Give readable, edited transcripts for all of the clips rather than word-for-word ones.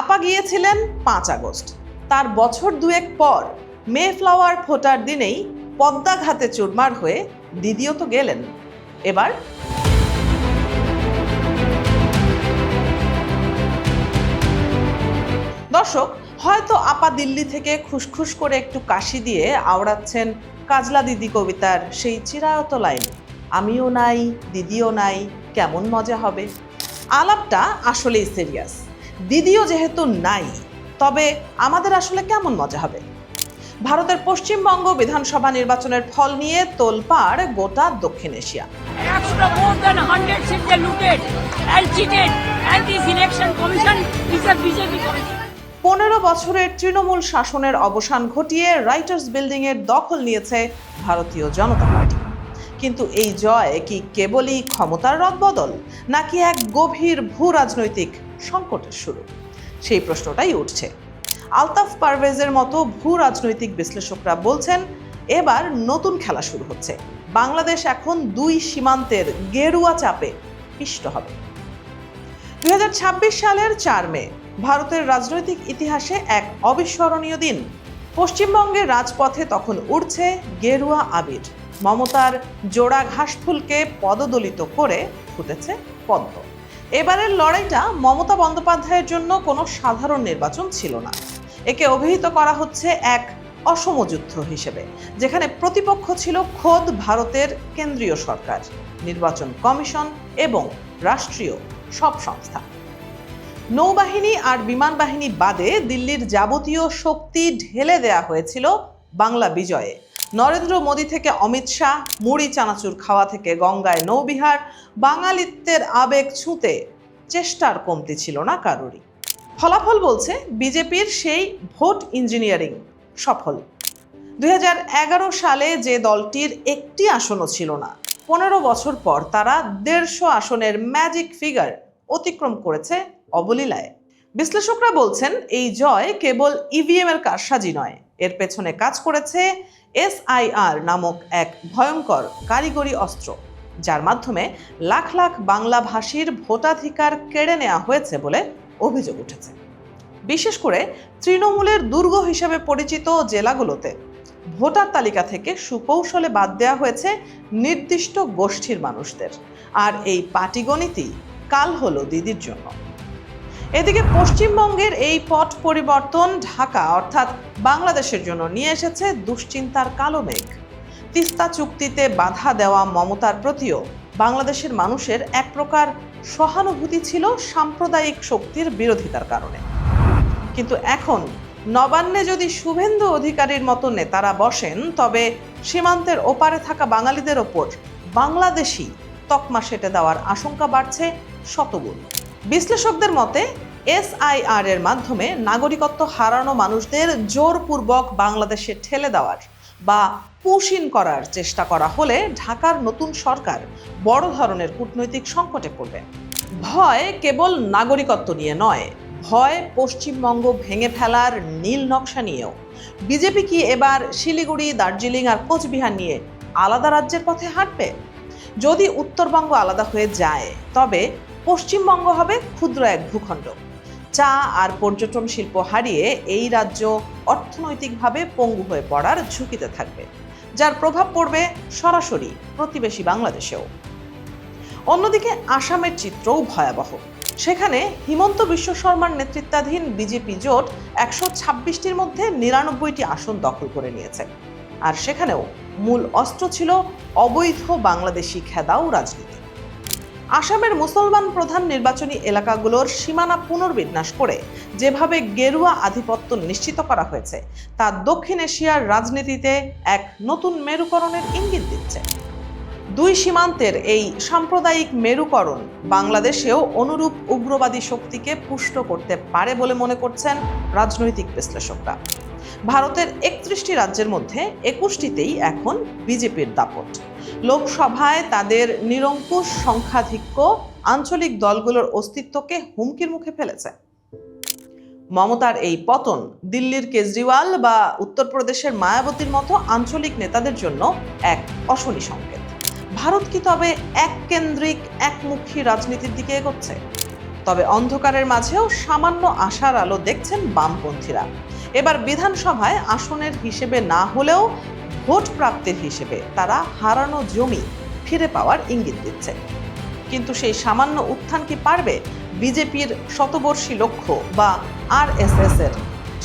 আপা গিয়েছিলেন 5 আগস্ট। তার বছর দুয়েক পর মেফ্লাওয়ার ফোটার দিনেই পদ্মাঘাতে চুরমার হয়ে দিদিও তো গেলেন। এবার দর্শক, হয়তো আপা দিল্লি থেকে খুসখুস করে একটু কাশি দিয়ে আওড়াচ্ছেন কাজলা দিদি কবিতার সেই চিরায়ত লাইন, আমিও নাই দিদিও নাই, কেমন মজা হবে। আলাপটা আসলেই সিরিয়াস। দিদিও যেহেতু নাই, তবে আমাদের আসলে কেমন মজা হবে। ভারতের পশ্চিমবঙ্গ বিধানসভা নির্বাচনের ফল নিয়ে তোলপাড় গোটা দক্ষিণ এশিয়া। 15 বছরের তৃণমূল শাসনের অবসান ঘটিয়ে রাইটার্স বিল্ডিং এর দখল নিয়েছে ভারতীয় জনতা পার্টি। কিন্তু এই জয় কি কেবলই ক্ষমতার রদবদল, নাকি এক গভীর ভূ রাজনৈতিক সংকটের শুরু? সেই প্রশ্নটাই উঠছে। আলতাফ পারভেজের মতো ভূ রাজনৈতিক বিশ্লেষকরা বলছেন, এবার নতুন খেলা শুরু হচ্ছে। বাংলাদেশ এখন দুই সীমান্তের গেরুয়া চাপে পিষ্ট হবে। 2026 সালের 4 মে ভারতের রাজনৈতিক ইতিহাসে এক অবিস্মরণীয় দিন। পশ্চিমবঙ্গের রাজপথে তখন উড়ছে গেরুয়া আবির। মমতার জোড়া ঘাসফুলকে পদদলিত করে ফুটেছে পদ্ম। এবারের লড়াইটা মমতা বন্দ্যোপাধ্যায়ের জন্য কোনো সাধারণ নির্বাচন ছিল না। একে অভিহিত করা হচ্ছে এক অসম যুদ্ধ হিসেবে, যেখানে প্রতিপক্ষ ছিল খোদ ভারতের কেন্দ্রীয় সরকার, নির্বাচন কমিশন এবং রাষ্ট্রীয় সব সংস্থা। নৌবাহিনী আর বিমান বাহিনী বাদে দিল্লির যাবতীয় শক্তি ঢেলে দেয়া হয়েছিল বাংলা বিজয়ে। নরেন্দ্র মোদী থেকে অমিত শাহ, মুড়ি চানাচুর খাওয়া থেকে গঙ্গায় নৌবিহার, বাঙালিত্বের আবেগ ছুঁতে চেষ্টার কমতি ছিল না কারোরই। ফলাফল বলছে বিজেপির সেই ভোট ইঞ্জিনিয়ারিং সফল। 2011 সালে যে দলটির একটি আসনও ছিল না, 15 বছর পর তারা 150 আসনের ম্যাজিক ফিগার অতিক্রম করেছে অবলীলায়। বিশ্লেষকরা বলছেন, এই জয় কেবল ইভিএম এর কারসাজি নয়, এর পেছনে কাজ করেছে SIR নামক এক ভয়ঙ্কর কারিগরি অস্ত্র, যার মাধ্যমে লাখ লাখ বাংলাভাষীর ভোটাধিকার কেড়ে নেওয়া হয়েছে বলে অভিযোগ উঠেছে। বিশেষ করে তৃণমূলের দুর্গ হিসেবে পরিচিত জেলাগুলোতে ভোটার তালিকা থেকে সুকৌশলে বাদ দেওয়া হয়েছে নির্দিষ্ট গোষ্ঠীর মানুষদের। আর এই পাটিগণিতই কাল হলো দিদির জন্য। এদিকে পশ্চিমবঙ্গের এই পট পরিবর্তন ঢাকা অর্থাৎ বাংলাদেশের জন্য নিয়ে এসেছে দুশ্চিন্তার কালো মেঘ। তিস্তা চুক্তিতে বাধা দেওয়া মমতার প্রতিও বাংলাদেশের মানুষের এক প্রকার সহানুভূতি ছিল সাম্প্রদায়িক শক্তির বিরোধিতার কারণে। কিন্তু এখন নবান্নে যদি শুভেন্দু অধিকারীর মতো নেতারা বসেন, তবে সীমান্তের ওপারে থাকা বাঙালিদের ওপর বাংলাদেশি তকমা সেটে দেওয়ার আশঙ্কা বাড়ছে শতগুণ। বিশ্লেষকদের মতে SIR এর মাধ্যমে নাগরিকত্ব হারানো মানুষদের জোরপূর্বক বাংলাদেশে ঠেলে দেওয়ার বা পুশিন করার চেষ্টা করা হলে ঢাকার নতুন সরকার বড় ধরনের কূটনৈতিক সংকটে পড়বে। ভয় কেবল নাগরিকত্ব নিয়ে নয়, ভয় পশ্চিমবঙ্গ ভেঙে ফেলার নীল নকশা নিয়েও। বিজেপি কি এবার শিলিগুড়ি, দার্জিলিং আর কোচবিহার নিয়ে আলাদা রাজ্যের পথে হাঁটবে? যদি উত্তরবঙ্গ আলাদা হয়ে যায়, তবে পশ্চিমবঙ্গ হবে ক্ষুদ্র এক ভূখণ্ড। চা আর পর্যটন শিল্প হারিয়ে এই রাজ্য অর্থনৈতিকভাবে পঙ্গু হয়ে পড়ার ঝুঁকিতে থাকবে, যার প্রভাব পড়বে সরাসরি প্রতিবেশী বাংলাদেশেও। অন্যদিকে আসামের চিত্রও ভয়াবহ। সেখানে হিমন্ত বিশ্ব শর্মার নেতৃত্বাধীন বিজেপি জোট 126টির মধ্যে 99টি আসন দখল করে নিয়েছে। আর সেখানেও মূল অস্ত্র ছিল অবৈধ বাংলাদেশি খেদাও রাজনীতি। আসামের মুসলমান প্রধান নির্বাচনী এলাকাগুলোর সীমানা পুনর্বিন্যাস করে যেভাবে গেরুয়া আধিপত্য নিশ্চিত করা হয়েছে, তা দক্ষিণ এশিয়ার রাজনীতিতে এক নতুন মেরুকরণের ইঙ্গিত দিচ্ছে। দুই সীমান্তের এই সাম্প্রদায়িক মেরুকরণ বাংলাদেশেও অনুরূপ উগ্রবাদী শক্তিকে পুষ্ট করতে পারে বলে মনে করছেন রাজনৈতিক বিশ্লেষকরা। ভারতের 31টি রাজ্যের মধ্যে 21টিতেই এখন বিজেপির দাপট। লোকসভায় তাদের নিরঙ্কুশ সংখ্যাধিক্য আঞ্চলিক দলগুলোর অস্তিত্বকে হুমকির মুখে ফেলেছে। মমতার এই পতন দিল্লির কেজরিওয়াল বা উত্তরপ্রদেশের মায়াবতীর মতো আঞ্চলিক নেতাদের জন্য এক অশনি সংকেত। ভারত কি তবে এক কেন্দ্রিক একমুখী রাজনীতির দিকে এগোচ্ছে? তবে অন্ধকারের মাঝেও সামান্য আশার আলো দেখছেন বামপন্থীরা। এবার বিধানসভায় আসনের হিসেবে না হলেও ভোট প্রাপ্তির হিসেবে তারা হারানো জমি ফিরে পাওয়ার ইঙ্গিত দিচ্ছে। কিন্তু সেই সামান্য উত্থান কি পারবে বিজেপির শতবর্ষী লক্ষ্য বা আরএসএস এর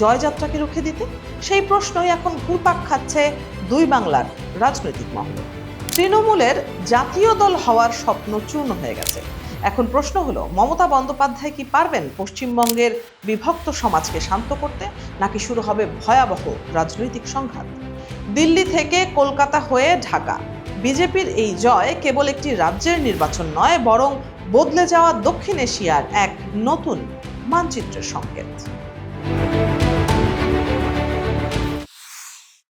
জয়যাত্রাকে রুখে দিতে? সেই প্রশ্নই এখন ঘুরপাক খাচ্ছে দুই বাংলার রাজনৈতিক মহলে। তৃণমূলের জাতীয় দল হওয়ার স্বপ্ন চূর্ণ হয়ে গেছে। এখন প্রশ্ন হলো, মমতা বন্দ্যোপাধ্যায় কি পারবেন পশ্চিমবঙ্গের বিভক্ত সমাজকে শান্ত করতে, নাকি শুরু হবে ভয়াবহ রাজনৈতিক সংঘাত? দিল্লি থেকে কলকাতা হয়ে ঢাকা, বিজেপির এই জয় কেবল একটি রাজ্যের নির্বাচন নয়, বরং বদলে যাওয়া দক্ষিণ এশিয়ার এক নতুন মানচিত্রের সংকেত।